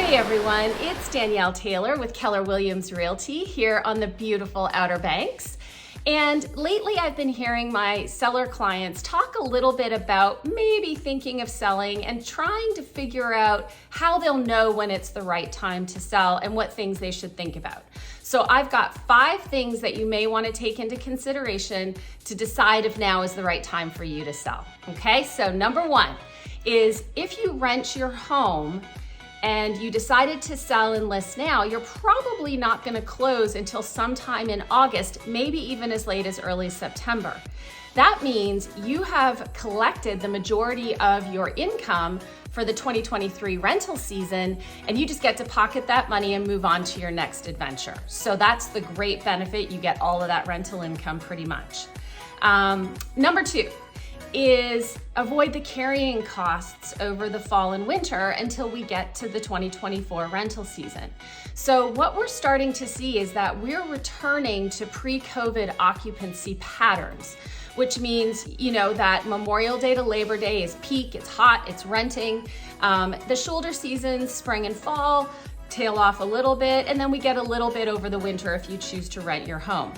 Hey everyone, it's Danielle Taylor with Keller Williams Realty here on the beautiful Outer Banks. And lately I've been hearing my seller clients talk a little bit about maybe thinking of selling and trying to figure out how they'll know when it's the right time to sell and what things they should think about. So I've got 5 things that you may want to take into consideration to decide if now is the right time for you to sell. Okay, so number 1 is if you rent your home and you decided to sell and list now, you're probably not going to close until sometime in August, maybe even as late as early September. That means you have collected the majority of your income for the 2023 rental season, and you just get to pocket that money and move on to your next adventure. So that's the great benefit. You get all of that rental income pretty much. Number 2 is avoid the carrying costs over the fall and winter until we get to the 2024 rental season. So what we're starting to see is that we're returning to pre-COVID occupancy patterns, which means, that Memorial Day to Labor Day is peak, it's hot, it's renting. The shoulder seasons, spring and fall, tail off a little bit, and then we get a little bit over the winter if you choose to rent your home.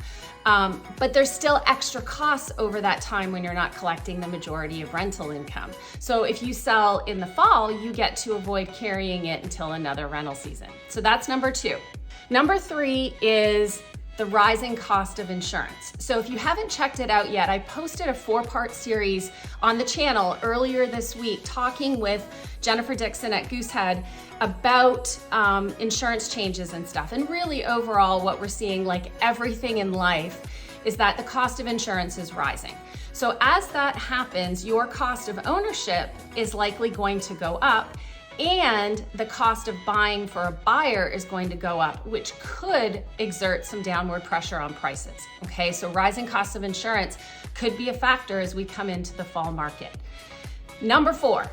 But there's still extra costs over that time when you're not collecting the majority of rental income. So if you sell in the fall, you get to avoid carrying it until another rental season. So that's number 2. Number 3 is the rising cost of insurance. So if you haven't checked it out yet, I posted a 4-part series on the channel earlier this week talking with Jennifer Dixon at Goosehead about insurance changes and stuff. And really overall what we're seeing, like everything in life, is that the cost of insurance is rising. So as that happens, your cost of ownership is likely going to go up, and the cost of buying for a buyer is going to go up, which could exert some downward pressure on prices. Okay, so rising costs of insurance could be a factor as we come into the fall market. Number 4,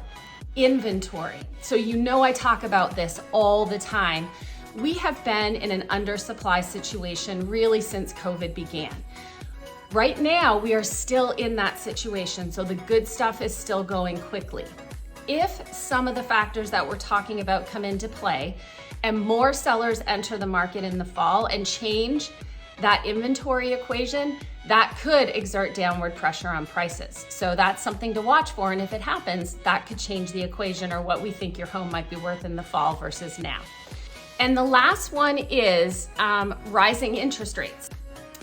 inventory. So I talk about this all the time. We have been in an undersupply situation really since COVID began. Right now, we are still in that situation, so the good stuff is still going quickly. If some of the factors that we're talking about come into play and more sellers enter the market in the fall and change that inventory equation, that could exert downward pressure on prices. So that's something to watch for, and if it happens, that could change the equation or what we think your home might be worth in the fall versus now. And the last one is rising interest rates.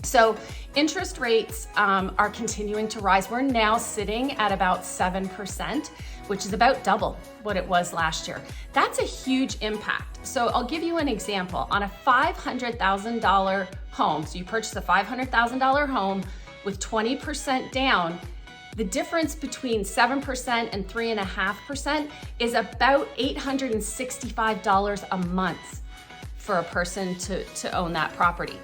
So interest rates are continuing to rise. We're now sitting at about 7%, which is about double what it was last year. That's a huge impact. So I'll give you an example. On a $500,000 home, so you purchase a $500,000 home with 20% down, the difference between 7% and 3.5% is about $865 a month for a person to own that property.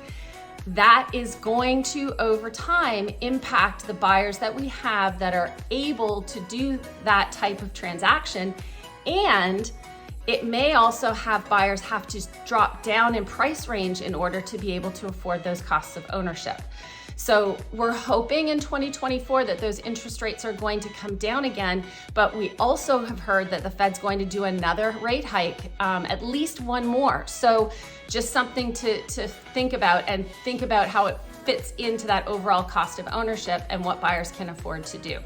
That is going to, over time, impact the buyers that we have that are able to do that type of transaction. And it may also have buyers have to drop down in price range in order to be able to afford those costs of ownership. So we're hoping in 2024 that those interest rates are going to come down again, but we also have heard that the Fed's going to do another rate hike, at least one more. So just something to think about, and think about how it fits into that overall cost of ownership and what buyers can afford to do.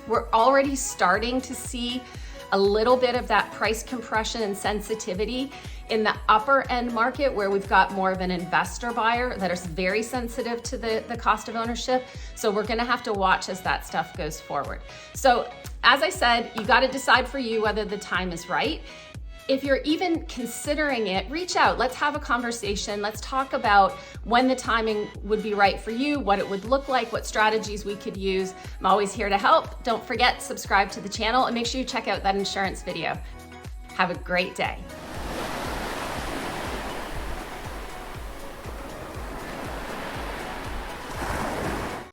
We're already starting to see a little bit of that price compression and sensitivity in the upper end market, where we've got more of an investor buyer that is very sensitive to the cost of ownership. So we're gonna have to watch as that stuff goes forward. So as I said, you gotta decide for you whether the time is right. If you're even considering it, reach out. Let's have a conversation. Let's talk about when the timing would be right for you, what it would look like, what strategies we could use. I'm always here to help. Don't forget, subscribe to the channel and make sure you check out that insurance video. Have a great day.